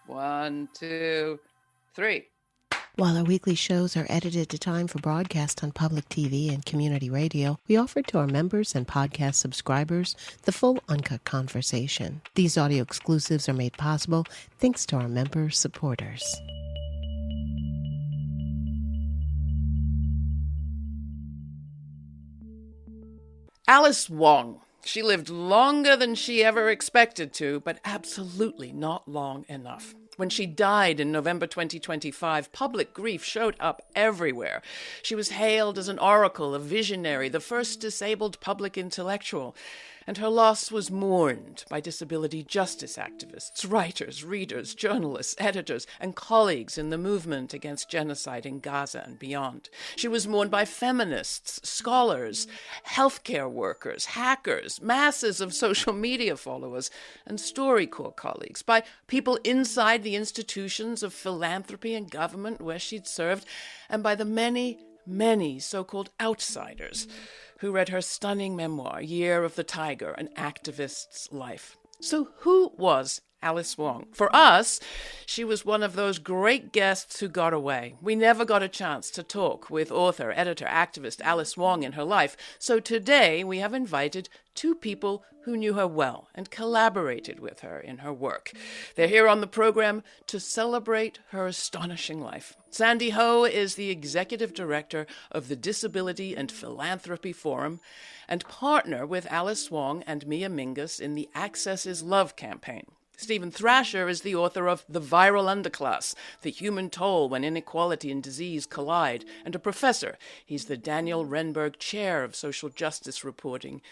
1, 2, 3. While our weekly shows are edited to time for broadcast on public TV and community radio, we offer to our members and podcast subscribers the full uncut conversation. These audio exclusives are made possible thanks to our member supporters. Alice Wong. She lived longer than she ever expected to, but absolutely not long enough. When she died in November 2025, public grief showed up everywhere. She was hailed as an oracle, a visionary, the first disabled public intellectual, and her loss was mourned by disability justice activists, writers, readers, journalists, editors, and colleagues in the movement against genocide in Gaza and beyond. She was mourned by feminists, scholars, healthcare workers, hackers, masses of social media followers, and StoryCorps colleagues, by people inside the institutions of philanthropy and government where she'd served, and by the many so-called outsiders who read her stunning memoir, Year of the Tiger, An Activist's Life. So who was Alice Wong? For us, she was one of those great guests who got away. We never got a chance to talk with author, editor, activist Alice Wong in her life. So today we have invited two people who knew her well and collaborated with her in her work. They're here on the program to celebrate her astonishing life. Sandy Ho is the executive director of the Disability and Philanthropy Forum and partner with Alice Wong and Mia Mingus in the Access is Love campaign. Stephen Thrasher is the author of The Viral Underclass, The Human Toll When Inequality and Disease Collide, and a professor. He's the Daniel Renberg Chair of Social Justice Reporting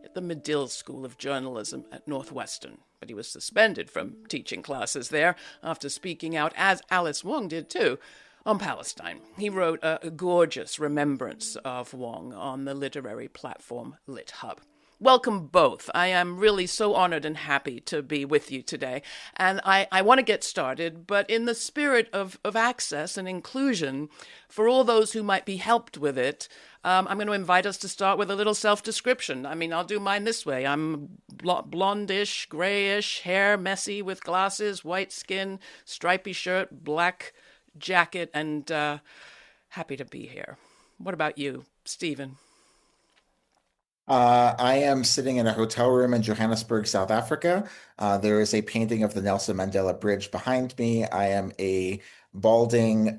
at the Medill School of Journalism at Northwestern. But he was suspended from teaching classes there after speaking out, as Alice Wong did too, on Palestine. He wrote a gorgeous remembrance of Wong on the literary platform LitHub. Welcome both. I am really so honored and happy to be with you today. And I want to get started, but in the spirit of access and inclusion, for all those who might be helped with it, I'm going to invite us to start with a little self-description. I mean, I'll do mine this way. I'm blondish, grayish, hair messy with glasses, white skin, stripy shirt, black jacket, and happy to be here. What about you, Stephen? I am sitting in a hotel room in Johannesburg, South Africa. There is a painting of the Nelson Mandela Bridge behind me. I am a balding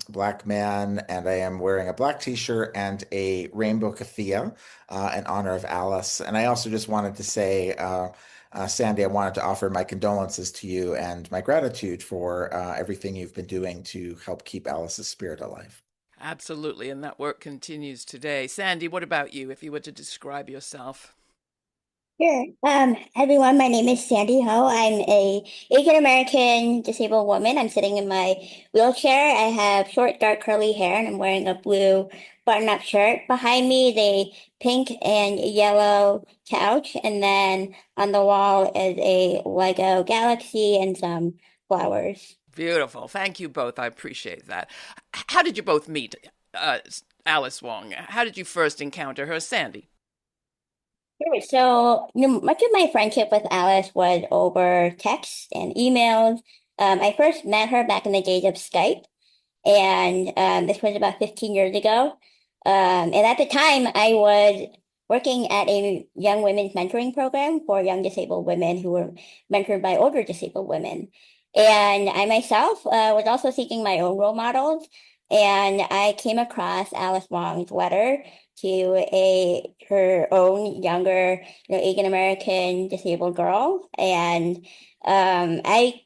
black man, and I am wearing a black t-shirt and a rainbow keffiyeh in honor of Alice. And I also just wanted to say, Sandy, I wanted to offer my condolences to you and my gratitude for everything you've been doing to help keep Alice's spirit alive. Absolutely, and that work continues today. Sandy, what about you, if you were to describe yourself? Sure. Everyone, my name is Sandy Ho. I'm a Asian American disabled woman. I'm sitting in my wheelchair. I have short, dark, curly hair, and I'm wearing a blue button-up shirt. Behind me, the pink and yellow couch, and then on the wall is a Lego galaxy and some flowers. Beautiful. Thank you both. I appreciate that. How did you both meet, Alice Wong? How did you first encounter her, Sandy? Sure. So, much of my friendship with Alice was over text and emails. I first met her back in the days of Skype, and this was about 15 years ago. And at the time, I was working at a young women's mentoring program for young disabled women who were mentored by older disabled women. And I myself was also seeking my own role models, and I came across Alice Wong's letter to her own younger, Asian American disabled girl, and I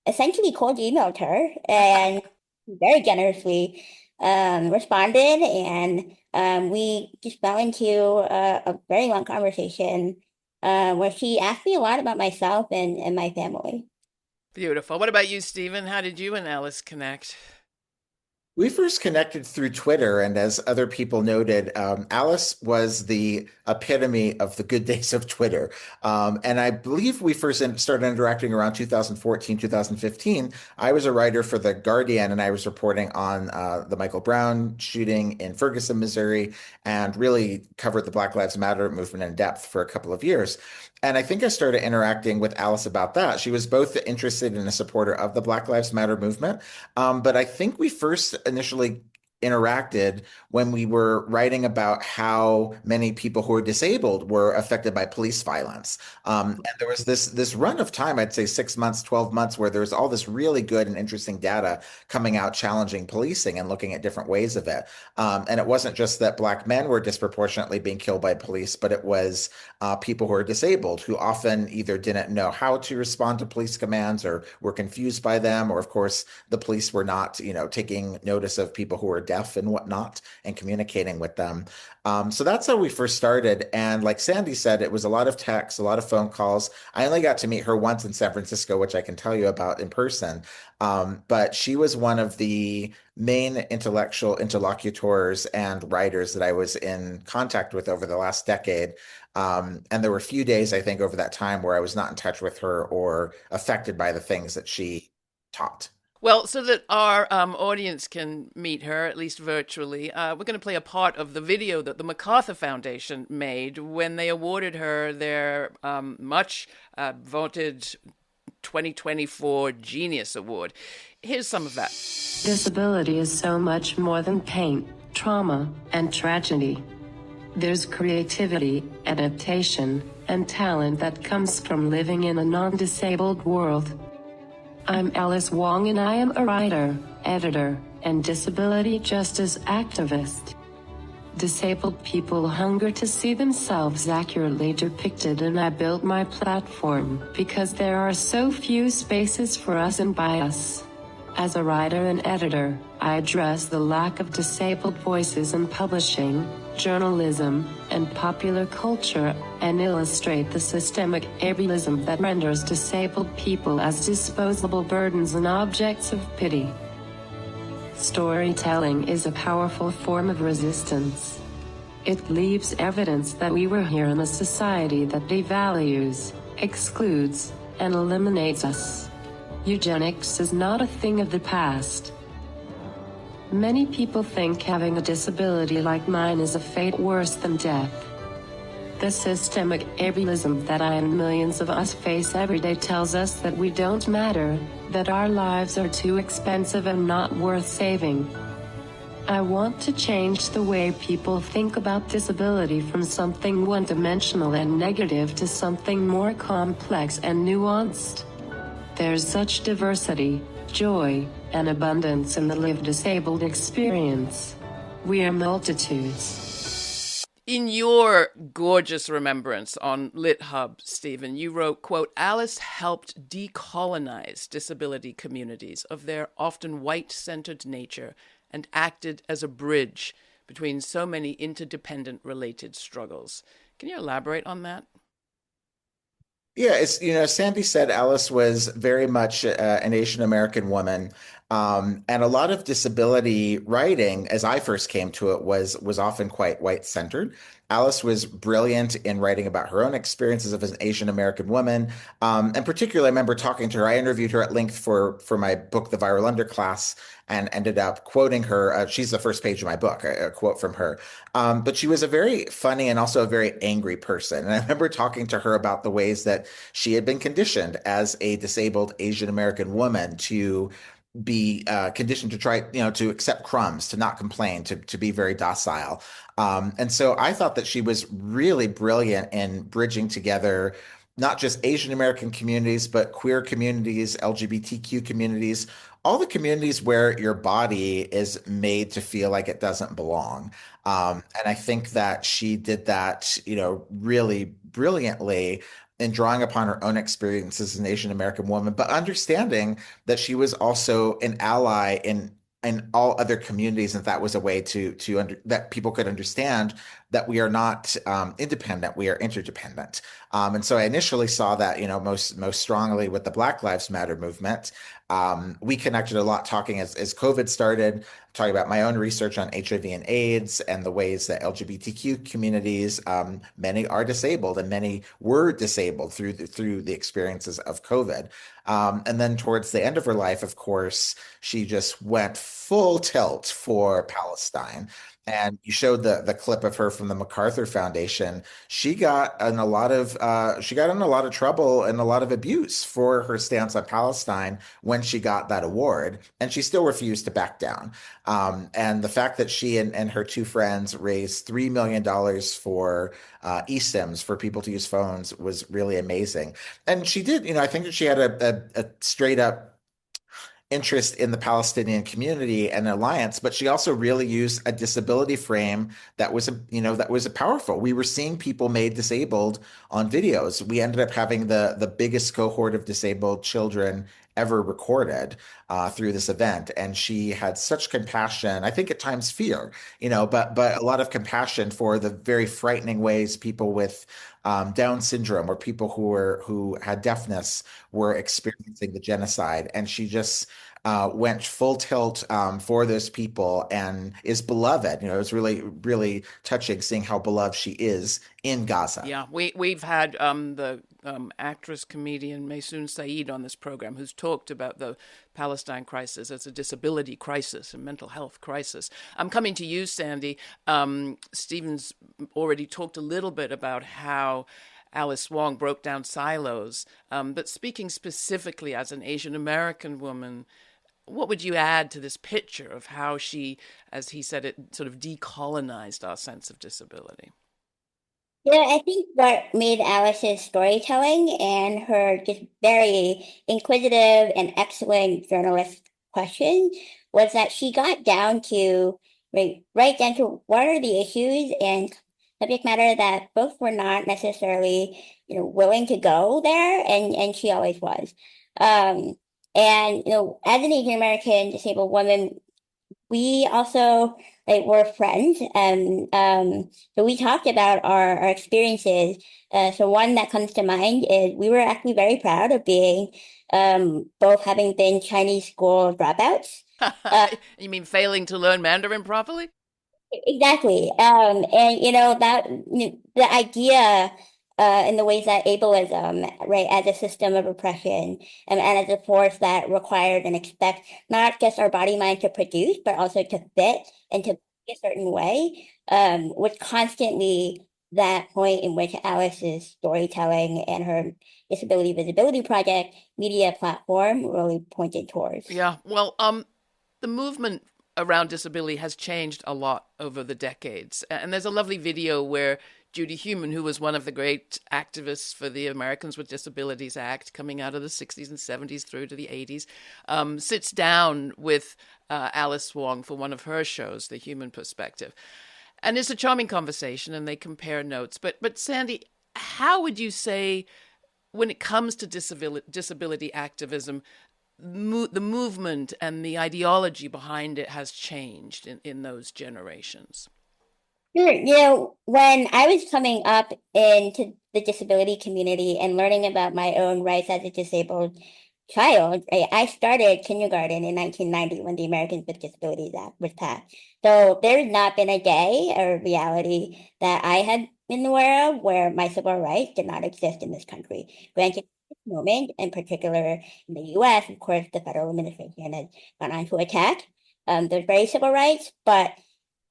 essentially cold emailed her and very generously responded, and we just fell into a very long conversation where she asked me a lot about myself and my family. Beautiful. What about you, Stephen? How did you and Alice connect? We first connected through Twitter, and as other people noted, Alice was the epitome of the good days of Twitter. And I believe we first started interacting around 2014, 2015. I was a writer for The Guardian, and I was reporting on the Michael Brown shooting in Ferguson, Missouri, and really covered the Black Lives Matter movement in depth for a couple of years. And I think I started interacting with Alice about that. She was both interested and a supporter of the Black Lives Matter movement. But I think we first initially interacted when we were writing about how many people who are disabled were affected by police violence. And there was this run of time, I'd say 6 months, 12 months, where there was all this really good and interesting data coming out challenging policing and looking at different ways of it. And it wasn't just that Black men were disproportionately being killed by police, but it was people who are disabled who often either didn't know how to respond to police commands or were confused by them, or of course the police were not, taking notice of people who were deaf and whatnot and communicating with them. So that's how we first started. And like Sandy said, it was a lot of texts, a lot of phone calls. I only got to meet her once in San Francisco, which I can tell you about in person. But she was one of the main intellectual interlocutors and writers that I was in contact with over the last decade. And there were a few days, I think, over that time where I was not in touch with her or affected by the things that she taught. Well, so that our audience can meet her, at least virtually, we're going to play a part of the video that the MacArthur Foundation made when they awarded her their much vaunted 2024 Genius Award. Here's some of that. Disability is so much more than pain, trauma, and tragedy. There's creativity, adaptation, and talent that comes from living in a non-disabled world. I'm Alice Wong, and I am a writer, editor, and disability justice activist. Disabled people hunger to see themselves accurately depicted, and I built my platform because there are so few spaces for us and by us. As a writer and editor, I address the lack of disabled voices in publishing, journalism, and popular culture, and illustrate the systemic ableism that renders disabled people as disposable burdens and objects of pity. Storytelling is a powerful form of resistance. It leaves evidence that we were here in a society that devalues, excludes, and eliminates us. Eugenics is not a thing of the past. Many people think having a disability like mine is a fate worse than death. The systemic ableism that I and millions of us face every day tells us that we don't matter, that our lives are too expensive and not worth saving. I want to change the way people think about disability from something one-dimensional and negative to something more complex and nuanced. There's such diversity, joy, and abundance in the lived disabled experience. We are multitudes. In your gorgeous remembrance on LitHub, Stephen, you wrote, quote, Alice helped decolonize disability communities of their often white-centered nature and acted as a bridge between so many interdependent related struggles. Can you elaborate on that? Yeah, Sandy said Alice was very much an Asian American woman. And a lot of disability writing, as I first came to it, was often quite white-centered. Alice was brilliant in writing about her own experiences of an Asian American woman. And particularly, I remember talking to her. I interviewed her at length for my book, The Viral Underclass, and ended up quoting her. She's the first page of my book, a quote from her. But she was a very funny and also a very angry person. And I remember talking to her about the ways that she had been conditioned as a disabled Asian American woman to be conditioned to try, to accept crumbs, to not complain, to be very docile. And so I thought that she was really brilliant in bridging together not just Asian American communities, but queer communities, LGBTQ communities, all the communities where your body is made to feel like it doesn't belong. And I think that she did that, really brilliantly in drawing upon her own experiences as an Asian American woman, but understanding that she was also an ally in all other communities, and that was a way that people could understand that we are not independent, we are interdependent. And so I initially saw that, most strongly with the Black Lives Matter movement. We connected a lot talking as COVID started, talking about my own research on HIV and AIDS and the ways that LGBTQ communities, many are disabled and many were disabled through the experiences of COVID. And then towards the end of her life, of course, she just went full tilt for Palestine. And you showed the clip of her from the MacArthur Foundation. She got in a lot of trouble and a lot of abuse for her stance on Palestine when she got that award, and she still refused to back down. And the fact that she and her two friends raised $3 million for eSIMs for people to use phones was really amazing. And she did, I think that she had a straight up interest in the Palestinian community and alliance, but she also really used a disability frame that was, powerful. We were seeing people made disabled on videos. We ended up having the biggest cohort of disabled children ever recorded through this event, and she had such compassion. I think at times fear, but a lot of compassion for the very frightening ways people with Down syndrome or people who had deafness were experiencing the genocide, and she just went full tilt for those people and is beloved. It was really, really touching seeing how beloved she is in Gaza. Yeah, we've had the actress comedian Maysoon Saeed on this program, who's talked about the Palestine crisis as a disability crisis and mental health crisis. I'm coming to you, Sandy. Stephen's already talked a little bit about how Alice Wong broke down silos, but speaking specifically as an Asian American woman, what would you add to this picture of how she, as he said, it sort of decolonized our sense of disability? I think what made Alice's storytelling and her just very inquisitive and excellent journalist question was that she got down to right down to what are the issues and subject matter that both were not necessarily, willing to go there, and she always was. And as an Asian American disabled woman, we also were friends, and so we talked about our experiences. So one that comes to mind is we were actually very proud of being both having been Chinese school dropouts. You mean failing to learn Mandarin properly? Exactly. And that the idea in the ways that ableism, right, as a system of oppression, and as a force that required and expect not just our body mind to produce, but also to fit and to be a certain way, was constantly that point in which Alice's storytelling and her Disability Visibility Project media platform really pointed towards. Yeah. Well, the movement around disability has changed a lot over the decades. And there's a lovely video where Judy Heumann, who was one of the great activists for the Americans with Disabilities Act coming out of the 60s and 70s through to the 80s, sits down with Alice Wong for one of her shows, The Human Perspective. And it's a charming conversation, and they compare notes. But Sandy, how would you say, when it comes to disability activism, the movement and the ideology behind it has changed in those generations? Sure. When I was coming up into the disability community and learning about my own rights as a disabled child, I started kindergarten in 1990 when the Americans with Disabilities Act was passed. So there's not been a day or reality that I had been aware of where my civil rights did not exist in this country. Granted, at this moment, in particular in the US, of course, the federal administration has gone on to attack those very civil rights. But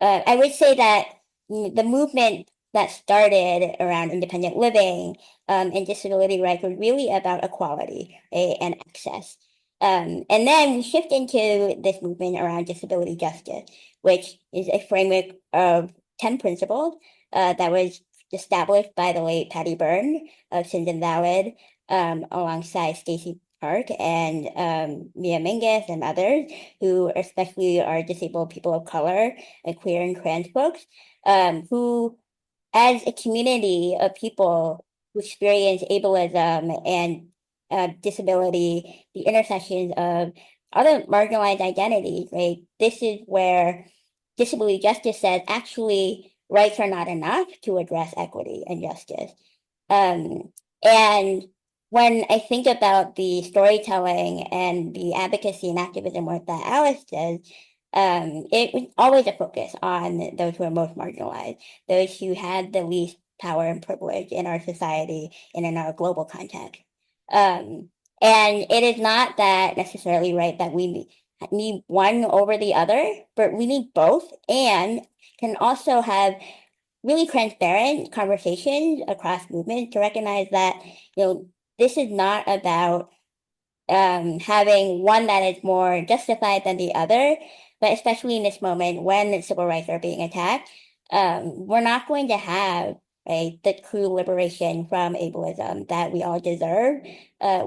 I would say that the movement that started around independent living and disability rights was really about equality, right, and access. And then we shift into this movement around disability justice, which is a framework of 10 principles that was established by the late Patty Byrne of Sins Invalid alongside Stacey Park and Mia Mingus and others who especially are disabled people of color and queer and trans folks who, as a community of people who experience ableism and disability, the intersections of other marginalized identities, right? This is where disability justice says, actually, rights are not enough to address equity and justice. And when I think about the storytelling and the advocacy and activism work that Alice does, it was always a focus on those who are most marginalized, those who had the least power and privilege in our society and in our global context. And it is not that necessarily right that we need one over the other, but we need both, and can also have really transparent conversations across movements to recognize that, this is not about having one that is more justified than the other, but especially in this moment when civil rights are being attacked, we're not going to have the true liberation from ableism that we all deserve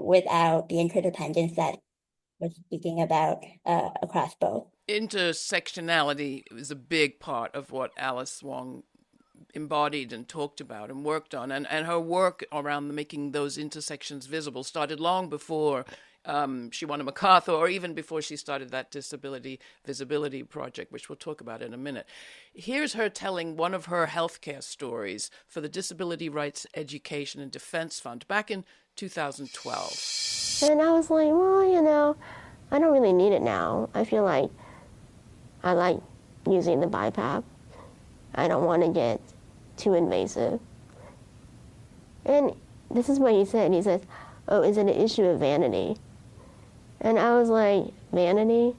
without the interdependence that we're speaking about across both. Intersectionality is a big part of what Alice Wong embodied and talked about and worked on, and her work around making those intersections visible started long before she won a MacArthur, or even before she started that Disability Visibility Project, which we'll talk about in a minute. Here's her telling one of her healthcare stories for the Disability Rights Education and Defense Fund back in 2012. And I was like, well, I don't really need it now. I feel like I like using the BiPAP. I don't want to get too invasive. And this is what he said. He said, oh, is it an issue of vanity? And I was like, vanity?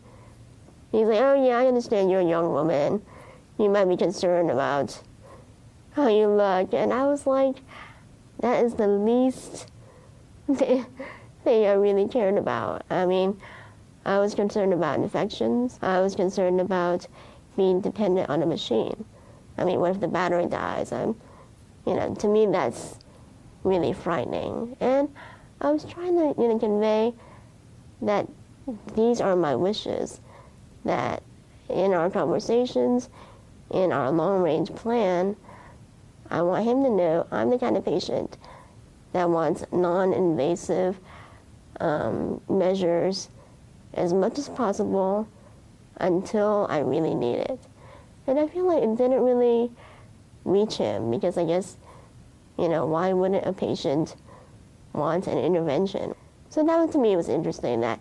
He's like, oh yeah, I understand you're a young woman. You might be concerned about how you look. And I was like, that is the least thing I really cared about. I mean, I was concerned about infections. I was concerned about being dependent on a machine. I mean, what if the battery dies? To me, that's really frightening. And I was trying to, convey that these are my wishes, that in our conversations, in our long-range plan, I want him to know I'm the kind of patient that wants non-invasive measures as much as possible until I really need it. And I feel like it didn't really reach him because I guess, why wouldn't a patient want an intervention? So that to me was interesting, that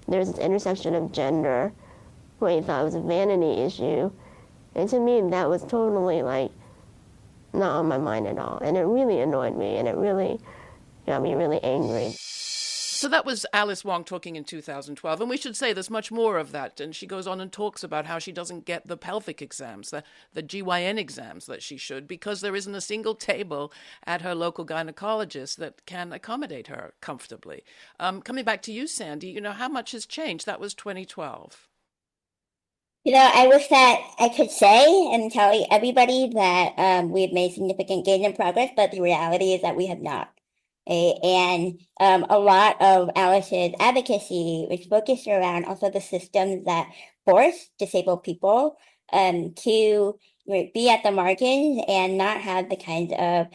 there's this intersection of gender where he thought it was a vanity issue. And to me, that was totally not on my mind at all. And it really annoyed me, and it really got me really angry. So that was Alice Wong talking in 2012, and we should say there's much more of that. And she goes on and talks about how she doesn't get the pelvic exams, the GYN exams that she should, because there isn't a single table at her local gynecologist that can accommodate her comfortably. Coming back to you, Sandy, how much has changed? That was 2012. I wish that I could say and tell everybody that we've made significant gains and progress, but the reality is that we have not. And a lot of Alice's advocacy was focused around also the systems that force disabled people to be at the margins and not have the kinds of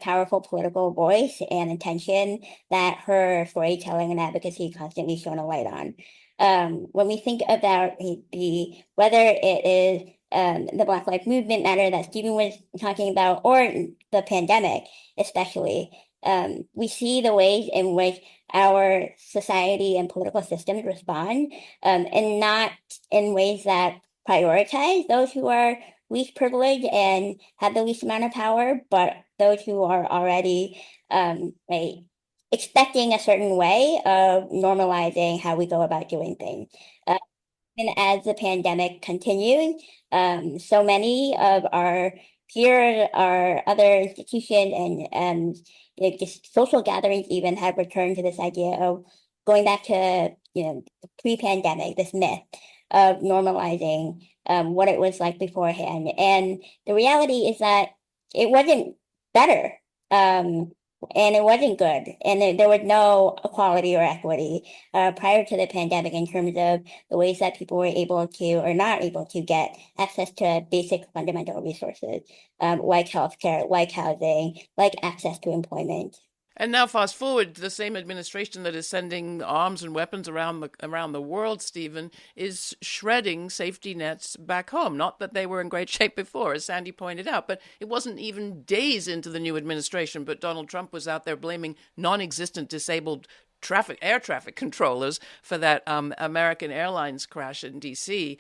powerful political voice and attention that her storytelling and advocacy constantly shone a light on. When we think about whether it is the Black Lives Movement matter that Stephen was talking about, or the pandemic especially, we see the ways in which our society and political systems respond, and not in ways that prioritize those who are least privileged and have the least amount of power, but those who are already expecting a certain way of normalizing how we go about doing things. And as the pandemic continues, so many of our peers, our other institutions, and just social gatherings even have returned to this idea of going back to pre-pandemic, this myth of normalizing what it was like beforehand. And the reality is that it wasn't better. And it wasn't good. And there was no equality or equity prior to the pandemic in terms of the ways that people were able to or not able to get access to basic fundamental resources like healthcare, like housing, like access to employment. And now, fast forward, the same administration that is sending arms and weapons around the world, Stephen, is shredding safety nets back home. Not that they were in great shape before, as Sandy pointed out, but it wasn't even days into the new administration. But Donald Trump was out there blaming non-existent disabled air traffic controllers for that American Airlines crash in D.C.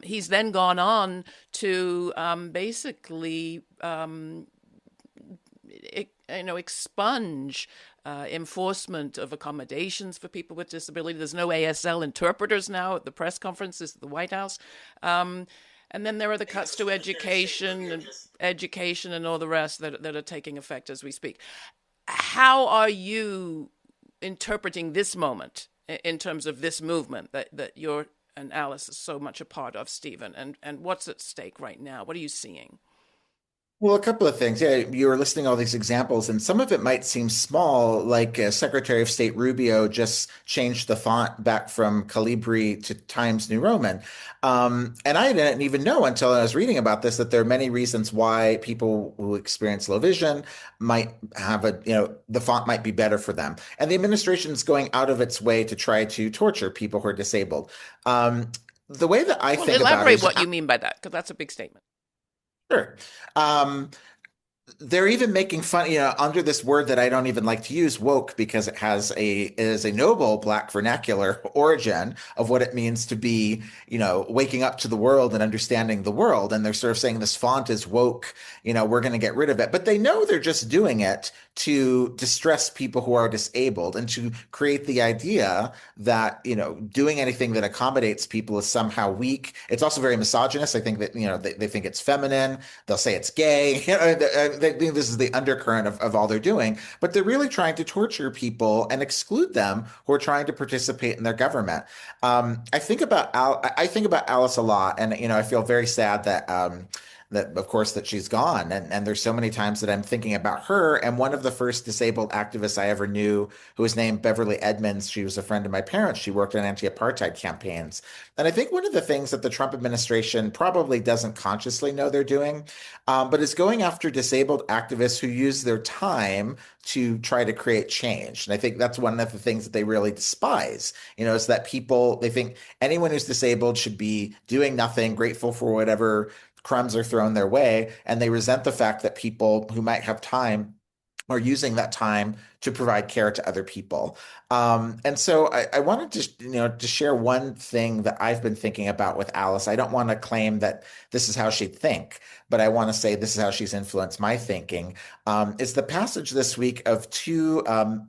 He's then gone on to basically expunge enforcement of accommodations for people with disability. There's no ASL interpreters now at the press conferences at the White House. And then there are the cuts to education and all the rest that are taking effect as we speak. How are you interpreting this moment in terms of this movement that you're and Alice is so much a part of, Stephen? And what's at stake right now? What are you seeing? Well, a couple of things. Yeah, you were listing all these examples, and some of it might seem small, like Secretary of State Rubio just changed the font back from Calibri to Times New Roman. And I didn't even know until I was reading about this that there are many reasons why people who experience low vision might have the font might be better for them. And the administration is going out of its way to try to torture people who are disabled. The way that I think about it elaborate is what you mean by that, because that's a big statement. Sure. They're even making fun, under this word that I don't even like to use, woke, because it is a noble Black vernacular origin of what it means to be, waking up to the world and understanding the world. And they're sort of saying this font is woke, we're going to get rid of it. But they know they're just doing it to distress people who are disabled and to create the idea that, doing anything that accommodates people is somehow weak. It's also very misogynist. I think that, they think it's feminine. They'll say it's gay. They think this is the undercurrent of all they're doing, but they're really trying to torture people and exclude them who are trying to participate in their government. I think about Alice a lot, and I feel very sad that of course that she's gone, and there's so many times that I'm thinking about her. And one of the first disabled activists I ever knew, who was named Beverly Edmonds, she was a friend of my parents. She worked on anti-apartheid campaigns, and I think one of the things that the Trump administration probably doesn't consciously know they're doing, but is going after disabled activists who use their time to try to create change. And I think that's one of the things that they really despise, is that they think anyone who's disabled should be doing nothing, grateful for whatever crumbs are thrown their way, and they resent the fact that people who might have time are using that time to provide care to other people. And so I wanted to share one thing that I've been thinking about with Alice. I don't want to claim that this is how she'd think, but I want to say this is how she's influenced my thinking. It's the passage this week of two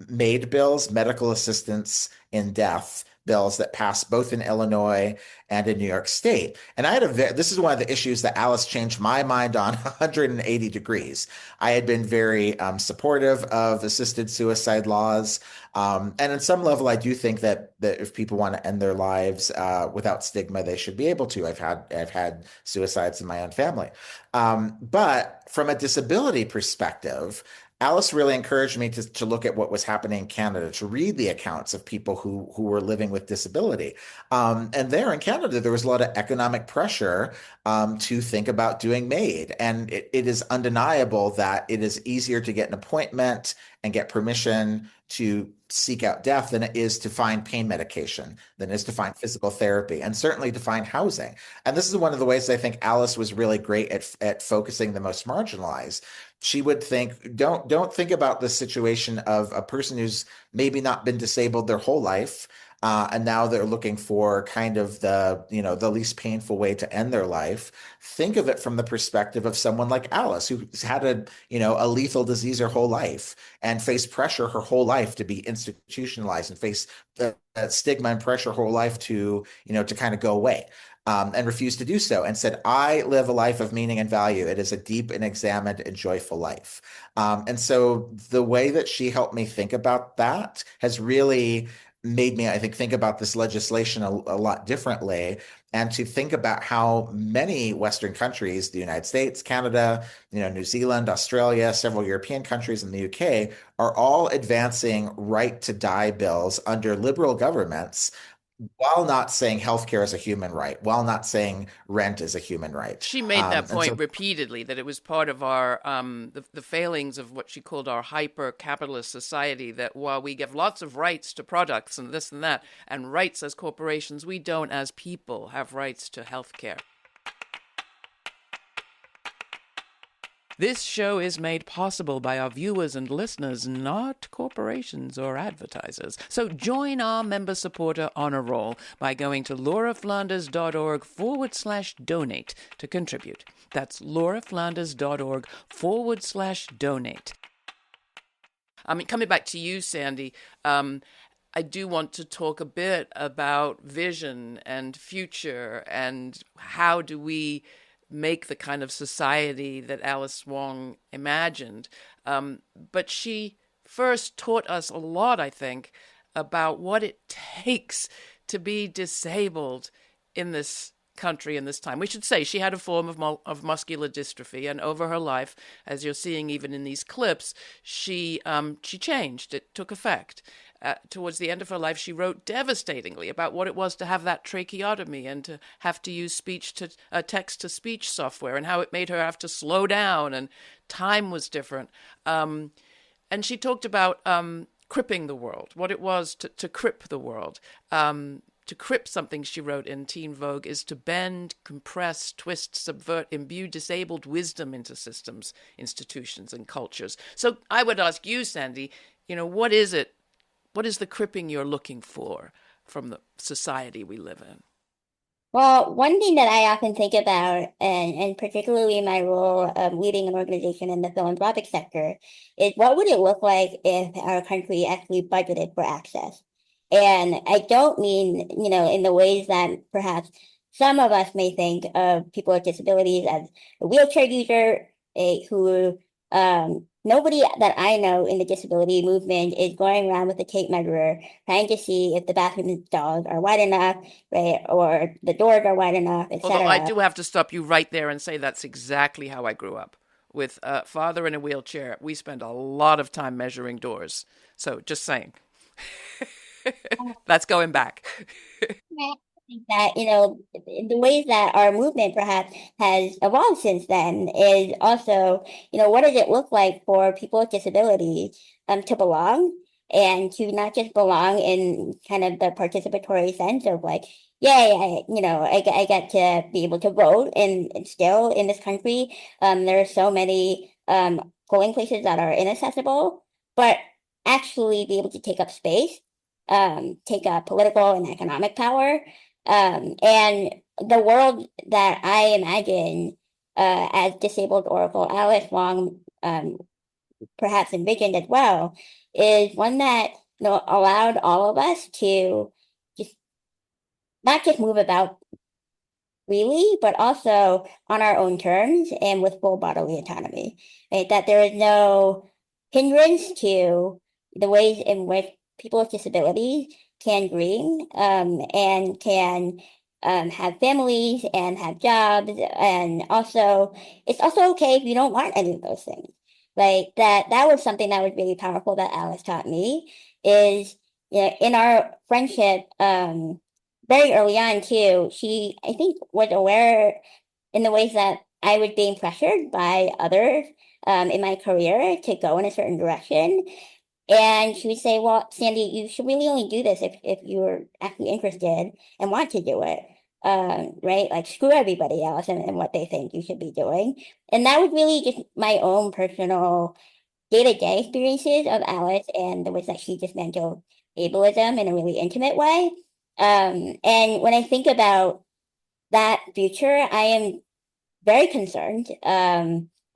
MAID bills, medical assistance in death bills, that passed both in Illinois and in New York State. And this is one of the issues that Alice changed my mind on 180 degrees. I had been very supportive of assisted suicide laws. And on some level, I do think that if people want to end their lives without stigma, they should be able to. I've had suicides in my own family. But from a disability perspective, Alice really encouraged me to look at what was happening in Canada, to read the accounts of people who were living with disability. And there in Canada, there was a lot of economic pressure to think about doing MAID. And it is undeniable that it is easier to get an appointment and get permission to seek out death than it is to find pain medication, than it is to find physical therapy, and certainly to find housing. And this is one of the ways I think Alice was really great at focusing the most marginalized. She would think, don't think about the situation of a person who's maybe not been disabled their whole life, and now they're looking for kind of the least painful way to end their life. Think of it from the perspective of someone like Alice, who's had a lethal disease her whole life and faced pressure her whole life to be institutionalized, and face the stigma and pressure her whole life to kind of go away. And refused to do so, and said, I live a life of meaning and value. It is a deep and examined and joyful life. And so the way that she helped me think about that has really made me, I think about this legislation a lot differently, and to think about how many Western countries, the United States, Canada, New Zealand, Australia, several European countries, and the UK, are all advancing right to die bills under liberal governments while not saying healthcare is a human right, while not saying rent is a human right. She made that And point so repeatedly, that it was part of our the failings of what she called our hyper capitalist society, that while we give lots of rights to products and this and that, and rights as corporations, we don't as people have rights to healthcare. This show is made possible by our viewers and listeners, not corporations or advertisers. So join our member supporter honor roll by going to lauraflanders.org/donate to contribute. That's lauraflanders.org/donate. Coming back to you, Sandy, I do want to talk a bit about vision and future and how do we make the kind of society that Alice Wong imagined. But she first taught us a lot, I think, about what it takes to be disabled in this country in this time. We should say she had a form of muscular dystrophy, and over her life, as you're seeing even in these clips, she changed. It took effect. Towards the end of her life, she wrote devastatingly about what it was to have that tracheotomy and to have to use text-to-speech software, and how it made her have to slow down, and time was different. And she talked about cripping the world, what it was to crip the world. To crip something, she wrote in Teen Vogue, is to bend, compress, twist, subvert, imbue disabled wisdom into systems, institutions, and cultures. So I would ask you, Sandy, what is it? What is the cripping you're looking for from the society we live in? Well, one thing that I often think about, and particularly in my role of leading an organization in the philanthropic sector, is what would it look like if our country actually budgeted for access? And I don't mean, in the ways that perhaps some of us may think of people with disabilities as a wheelchair user, who nobody that I know in the disability movement is going around with a tape measure trying to see if the bathroom stalls are wide enough, right, or the doors are wide enough, etc. Although I do have to stop you right there and say that's exactly how I grew up. With a father in a wheelchair, we spend a lot of time measuring doors. So just saying. That's going back. I think that, the ways that our movement perhaps has evolved since then is also, what does it look like for people with disabilities to belong, and to not just belong in kind of the participatory sense of like, yay, I get to be able to vote, and still in this country, there are so many polling places that are inaccessible, but actually be able to take up space, take up political and economic power. And the world that I imagine as disabled Oracle Alice Wong perhaps envisioned as well is one that allowed all of us to just not just move about freely, but also on our own terms and with full bodily autonomy. Right? That there is no hindrance to the ways in which people with disabilities can dream, and can have families and have jobs. And also, it's also okay if you don't want any of those things. Like that was something that was really powerful that Alice taught me is, in our friendship, very early on too, she, I think, was aware in the ways that I was being pressured by others in my career to go in a certain direction. And she would say, well, Sandy, you should really only do this if you're actually interested and want to do it. Right? Like, screw everybody else and what they think you should be doing. And that was really just my own personal day-to-day experiences of Alice and the ways that she dismantled ableism in a really intimate way. And when I think about that future, I am very concerned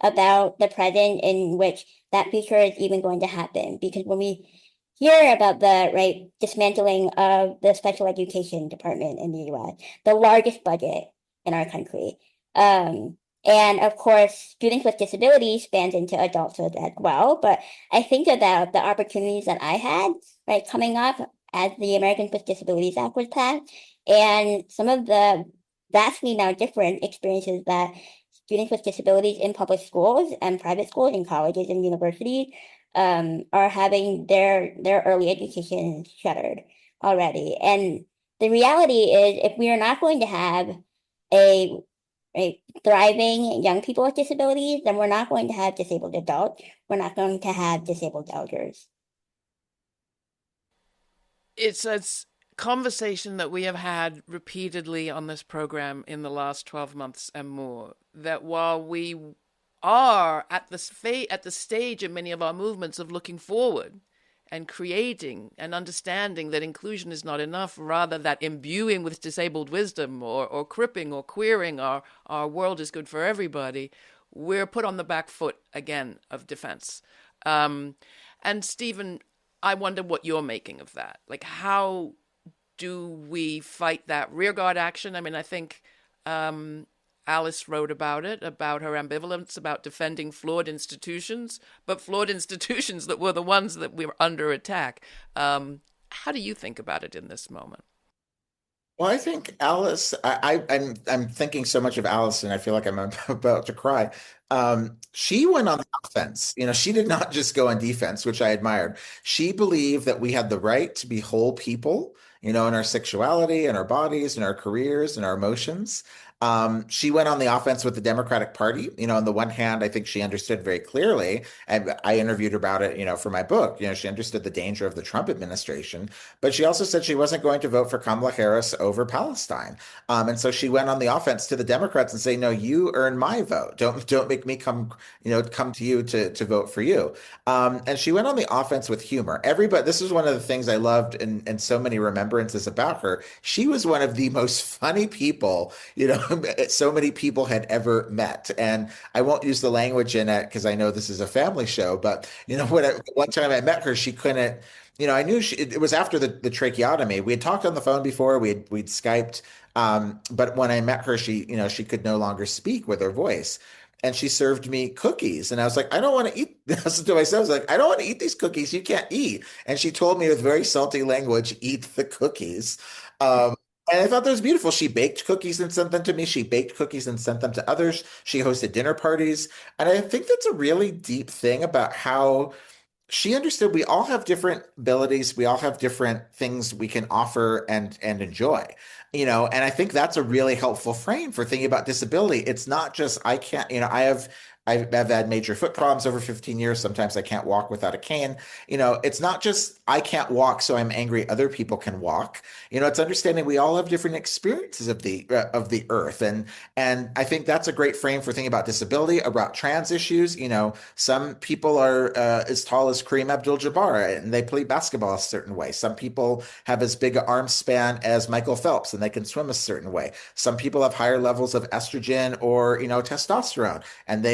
about the present in which that future is even going to happen. Because when we hear about the dismantling of the special education department in the US, the largest budget in our country, and of course, students with disabilities spans into adulthood as well. But I think about the opportunities that I had, right, coming up as the Americans with Disabilities Act was passed, and some of the vastly now different experiences that students with disabilities in public schools and private schools and colleges and universities are having their early education shuttered already. And the reality is if we are not going to have a thriving young people with disabilities, then we're not going to have disabled adults. We're not going to have disabled elders. It's a conversation that we have had repeatedly on this program in the last 12 months and more, that while we are at the stage in many of our movements of looking forward and creating and understanding that inclusion is not enough, rather that imbuing with disabled wisdom or cripping or queering our world is good for everybody, we're put on the back foot again of defense. And Stephen, I wonder what you're making of that. Like, how do we fight that rearguard action? I mean, I think Alice wrote about it, about her ambivalence about defending flawed institutions, but flawed institutions that were the ones that we were under attack. How do you think about it in this moment? Well, I think Alice, I'm thinking so much of Alice, and I feel like I'm about to cry. She went on the offense. She did not just go on defense, which I admired. She believed that we had the right to be whole people, in our sexuality, and our bodies, and our careers, and our emotions. She went on the offense with the Democratic Party. On the one hand, I think she understood very clearly, and I interviewed her about it, for my book. She understood the danger of the Trump administration, but she also said she wasn't going to vote for Kamala Harris over Palestine. And so she went on the offense to the Democrats and say, "No, you earn my vote. Don't make me come to you to vote for you." And she went on the offense with humor. Everybody, this is one of the things I loved, and so many remembrances about her. She was one of the most funny people, so many people had ever met. And I won't use the language in it because I know this is a family show, but one time I met her, she couldn't, I knew it was after the tracheotomy. We had talked on the phone before, we'd Skyped, but when I met her, she could no longer speak with her voice. And she served me cookies. And I was like, I don't want to eat this to myself. I was like, I don't want to eat these cookies. You can't eat. And she told me with very salty language, eat the cookies. Um, and I thought that was beautiful. She baked cookies and sent them to me. She baked cookies and sent them to others. She hosted dinner parties. And I think that's a really deep thing about how she understood we all have different abilities, we all have different things we can offer and enjoy. And I think that's a really helpful frame for thinking about disability. It's not just I can't, I've had major foot problems over 15 years. Sometimes I can't walk without a cane. It's not just I can't walk, so I'm angry other people can walk. It's understanding we all have different experiences of the earth. And I think that's a great frame for thinking about disability, about trans issues. Some people are as tall as Kareem Abdul-Jabbar and they play basketball a certain way. Some people have as big an arm span as Michael Phelps and they can swim a certain way. Some people have higher levels of estrogen or, testosterone and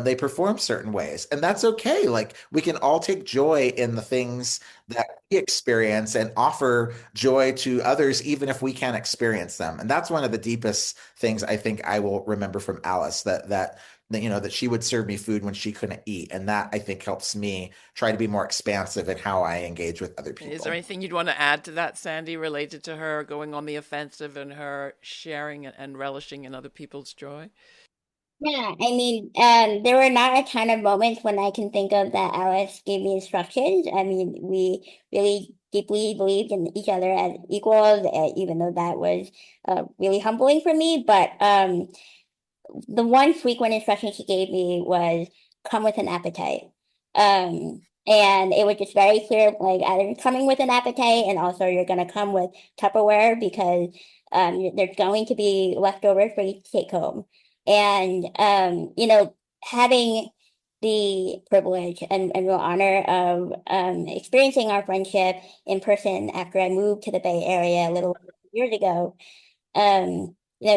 they perform certain ways. And that's okay. Like we can all take joy in the things that we experience and offer joy to others, even if we can't experience them. And that's one of the deepest things I think I will remember from Alice, that she would serve me food when she couldn't eat. And that I think helps me try to be more expansive in how I engage with other people. Is there anything you'd want to add to that, Sandy, related to her going on the offensive and her sharing and relishing in other people's joy? Yeah, I mean, there were not a ton of moments when I can think of that Alice gave me instructions. I mean, we really deeply believed in each other as equals, even though that was really humbling for me. But the one frequent instruction she gave me was come with an appetite. And it was just very clear, like either coming with an appetite and also you're going to come with Tupperware because there's going to be leftovers for you to take home. And, having the privilege and real honor of experiencing our friendship in person after I moved to the Bay Area a little years ago,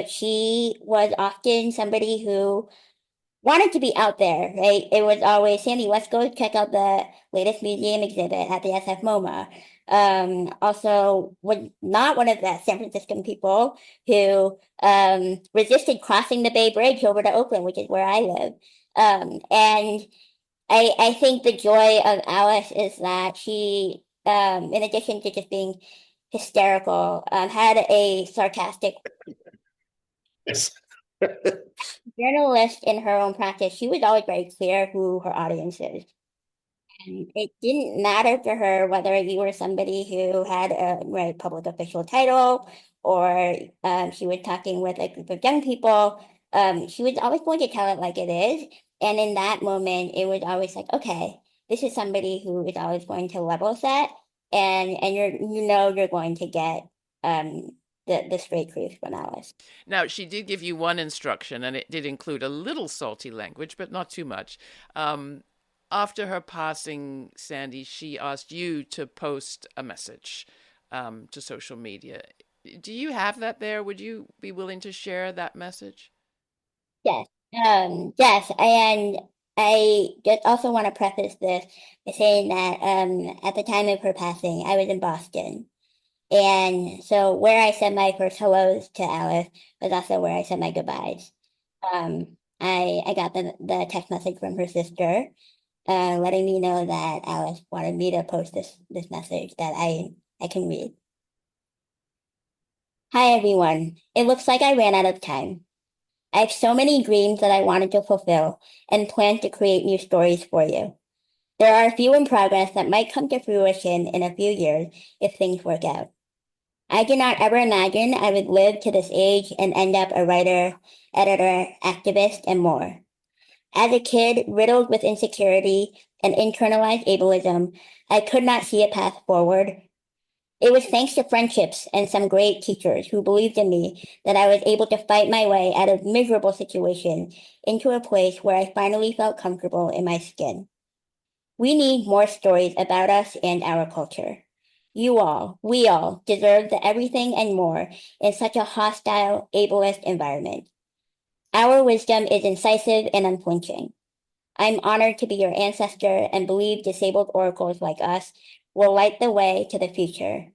she was often somebody who wanted to be out there, right? It was always, Sandy, let's go check out the latest museum exhibit at the SF MoMA. Also was not one of the San Franciscan people who resisted crossing the Bay Bridge over to Oakland, which is where I live. And I think the joy of Alice is that she, in addition to just being hysterical, had a sarcastic Yes. journalist in her own practice. She was always very clear who her audience is. And it didn't matter to her whether you were somebody who had a public official title or she was talking with a group of young people. She was always going to tell it like it is. And in that moment, it was always like, okay, this is somebody who is always going to level set, and you're going to get um, the straight truth from Alice. Now, she did give you one instruction, and it did include a little salty language, but not too much. After her passing, Sandy, she asked you to post a message to social media. Do you have that there? Would you be willing to share that message? Yes. Yes, and I just also want to preface this by saying that at the time of her passing, I was in Boston. And so where I said my first hellos to Alice was also where I said my goodbyes. I got the text message from her sister, letting me know that Alice wanted me to post this message that I can read. Hi everyone. It looks like I ran out of time. I have so many dreams that I wanted to fulfill and plan to create new stories for you. There are a few in progress that might come to fruition in a few years if things work out. I did not ever imagine I would live to this age and end up a writer, editor, activist, and more. As a kid, riddled with insecurity and internalized ableism, I could not see a path forward. It was thanks to friendships and some great teachers who believed in me that I was able to fight my way out of miserable situations into a place where I finally felt comfortable in my skin. We need more stories about us and our culture. You all, we all deserve the everything and more in such a hostile, ableist environment. Our wisdom is incisive and unflinching. I'm honored to be your ancestor and believe disabled oracles like us will light the way to the future.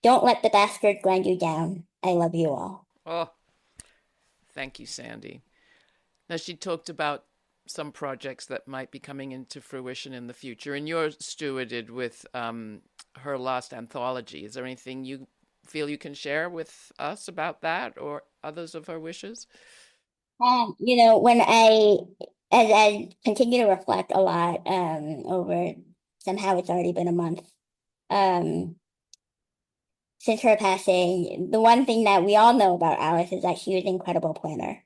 Don't let the bastard grind you down. I love you all. Oh, thank you, Sandy. Now, she talked about some projects that might be coming into fruition in the future, and you're stewarded with her last anthology. Is there anything you feel you can share with us about that or others of her wishes? When as I continue to reflect a lot over, somehow it's already been a month um, since her passing, the one thing that we all know about Alice is that she was an incredible planner.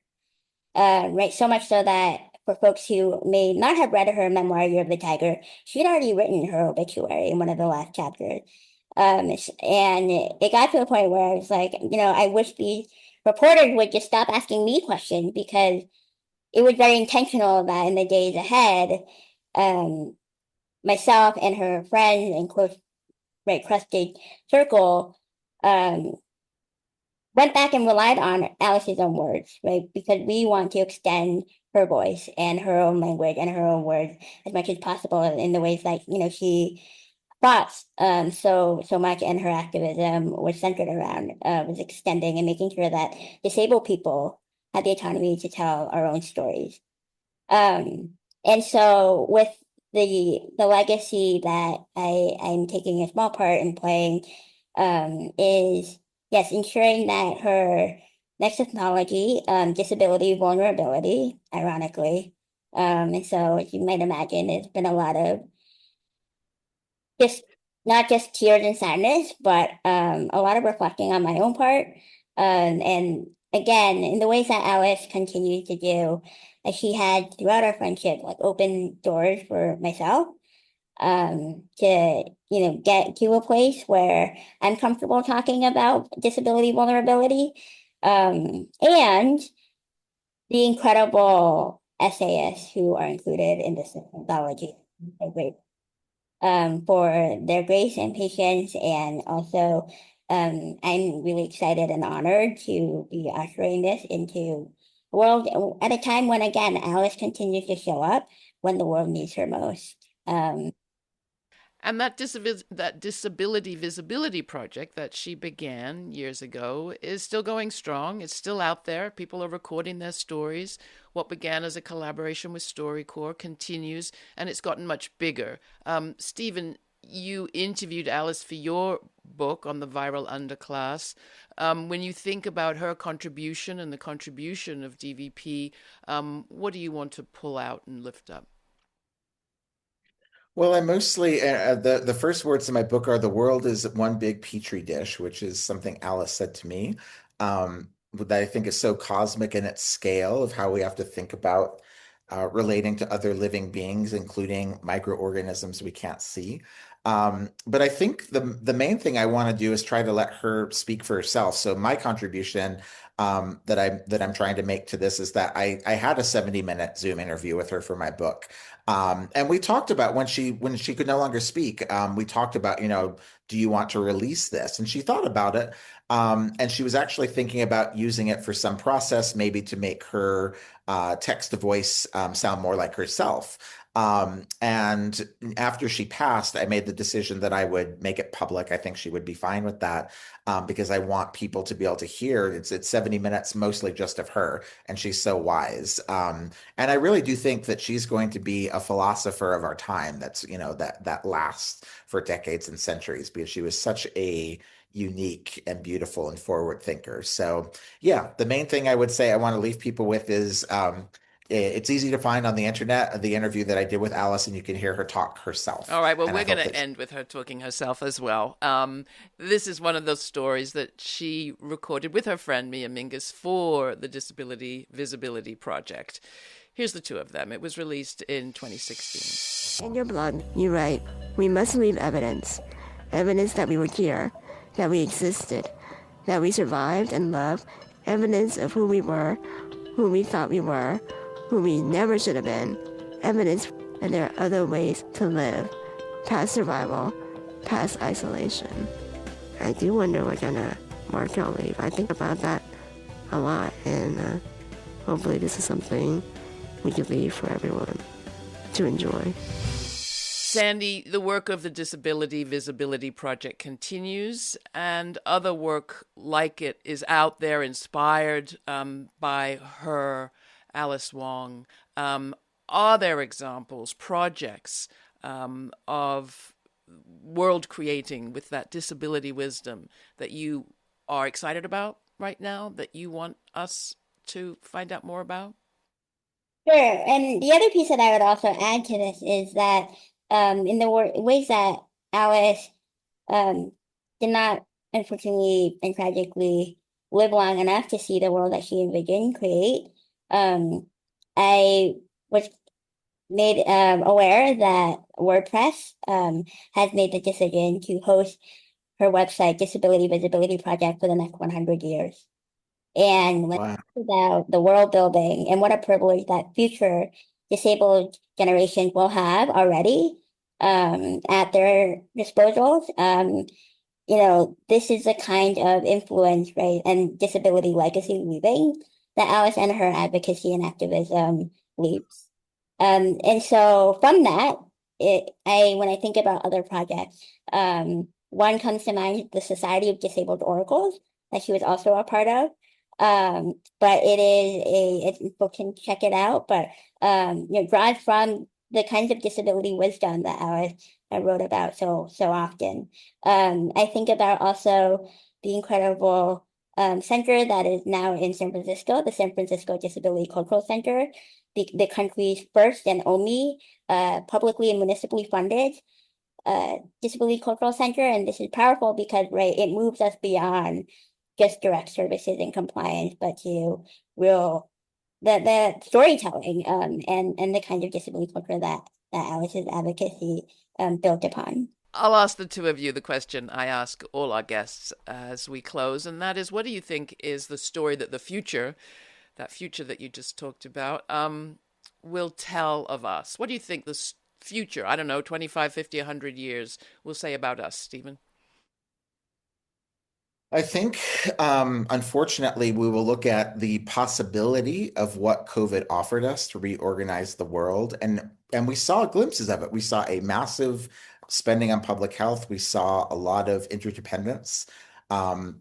Right, so much so that for folks who may not have read her memoir, Year of the Tiger, she had already written her obituary in one of the last chapters. And it got to a point where I was like, I wish these reporters would just stop asking me questions, because it was very intentional that in the days ahead, um, myself and her friends and close, right, trusted circle, um, went back and relied on Alice's own words, right? Because we want to extend her voice and her own language and her own words as much as possible in the ways that, she thought so much, and her activism was centered around was extending and making sure that disabled people had the autonomy to tell our own stories. Um, and so with the legacy that I'm taking a small part in playing, is, yes, ensuring that her next technology, disability vulnerability, ironically. And so as you might imagine, there's been a lot of just not just tears and sadness, but a lot of reflecting on my own part. And again, in the ways that Alice continues to do, as she had throughout our friendship, like open doors for myself, to, get to a place where I'm comfortable talking about disability vulnerability. And the incredible essayists who are included in this anthology. They're great, for their grace and patience. And also, I'm really excited and honored to be ushering this into the world at a time when, again, Alice continues to show up when the world needs her most. And that disability visibility project that she began years ago is still going strong. It's still out there. People are recording their stories. What began as a collaboration with StoryCorps continues, and it's gotten much bigger. Stephen, you interviewed Alice for your book on the Viral Underclass. When you think about her contribution and the contribution of DVP, what do you want to pull out and lift up? Well, I mostly the first words in my book are the world is one big petri dish, which is something Alice said to me, that I think is so cosmic in its scale of how we have to think about relating to other living beings, including microorganisms we can't see. But I think the main thing I want to do is try to let her speak for herself. So my contribution that I'm trying to make to this is that I had a 70-minute Zoom interview with her for my book. And we talked about when she could no longer speak, we talked about, do you want to release this? And she thought about it. And she was actually thinking about using it for some process, maybe to make her text to voice sound more like herself. And after she passed, I made the decision that I would make it public. I think she would be fine with that, because I want people to be able to hear. It's 70 minutes, mostly just of her, and she's so wise. And I really do think that she's going to be a philosopher of our time. That's that lasts for decades and centuries, because she was such a unique and beautiful and forward thinker. So yeah, the main thing I would say I want to leave people with is it's easy to find on the internet the interview that I did with Alice, and you can hear her talk herself. All right, well, And I we're going hope to that end with her talking herself as well. This is one of those stories that she recorded with her friend Mia Mingus for the Disability Visibility Project. Here's the two of them. It was released in 2016. In your blog, you write, "We must leave evidence. Evidence that we were here, that we existed, that we survived and loved, evidence of who we were, who we thought we were, who we never should have been, evidence that there are other ways to live, past survival, past isolation." I do wonder what kind of mark I'll leave. I think about that a lot, and hopefully this is something we could leave for everyone to enjoy. Sandy, the work of the Disability Visibility Project continues, and other work like it is out there, inspired by her, Alice Wong. Are there examples, projects of world creating with that disability wisdom that you are excited about right now, that you want us to find out more about? Sure. And the other piece that I would also add to this is that in the ways that Alice um, did not, unfortunately and tragically, live long enough to see the world that she envisioned create, I was made aware that WordPress has made the decision to host her website, Disability Visibility Project, for the next 100 years. And when I wow. think about the world building and what a privilege that future disabled generations will have already at their disposals, this is the kind of influence, right, and disability legacy weaving that Alice and her advocacy and activism leaves. And so from that, when I think about other projects, one comes to mind, the Society of Disabled Oracles, that she was also a part of. But people can check it out, but draws from the kinds of disability wisdom that Alice wrote about so often. I think about also the incredible center that is now in San Francisco, the San Francisco Disability Cultural Center, the country's first and only publicly and municipally funded disability cultural center. And this is powerful because, right, it moves us beyond just direct services and compliance, but to real the storytelling and the kind of disability culture that Alice's advocacy built upon. I'll ask the two of you the question I ask all our guests as we close, and that is, what do you think is the story that that future that you just talked about, will tell of us? What do you think the future, I don't know, 25, 50, 100 years, will say about us, Stephen? I think, unfortunately, we will look at the possibility of what COVID offered us to reorganize the world, and we saw glimpses of it. We saw a massive spending on public health. We saw a lot of interdependence,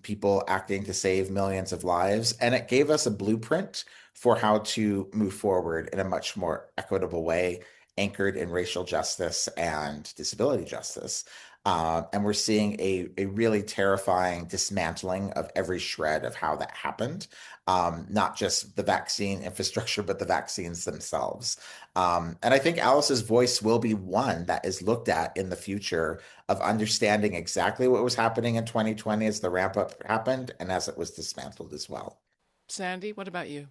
people acting to save millions of lives, and it gave us a blueprint for how to move forward in a much more equitable way, anchored in racial justice and disability justice. And we're seeing a really terrifying dismantling of every shred of how that happened. Not just the vaccine infrastructure, but the vaccines themselves. And I think Alice's voice will be one that is looked at in the future of understanding exactly what was happening in 2020 as the ramp up happened and as it was dismantled as well. Sandy, what about you?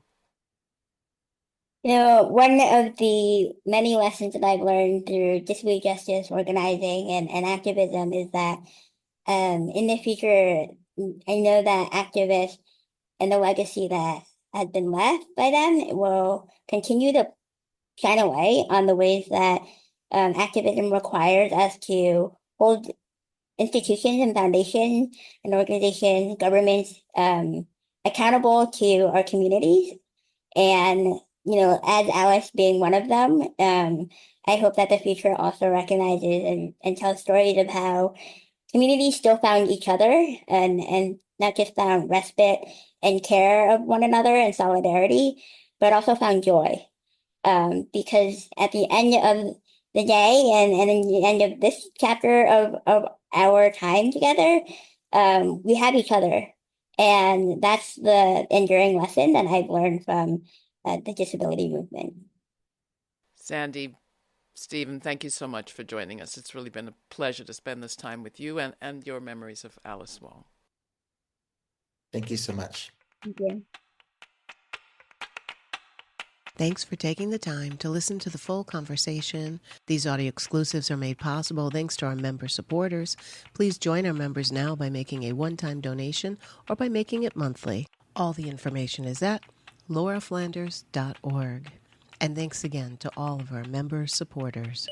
One of the many lessons that I've learned through disability justice organizing and activism is that in the future, I know that activists and the legacy that has been left by them will continue to shine a light on the ways that activism requires us to hold institutions and foundations and organizations, governments accountable to our communities. And, as Alice being one of them, I hope that the future also recognizes and tells stories of how communities still found each other and not just found respite and care of one another and solidarity, but also found joy. Because at the end of the day and in the end of this chapter of our time together, we have each other. And that's the enduring lesson that I've learned from the disability movement. Sandy, Stephen, thank you so much for joining us. It's really been a pleasure to spend this time with you and your memories of Alice Wong. Thank you so much. Thank you. Thanks for taking the time to listen to the full conversation. These audio exclusives are made possible thanks to our member supporters. Please join our members now by making a one-time donation or by making it monthly. All the information is at lauraflanders.org. And thanks again to all of our member supporters.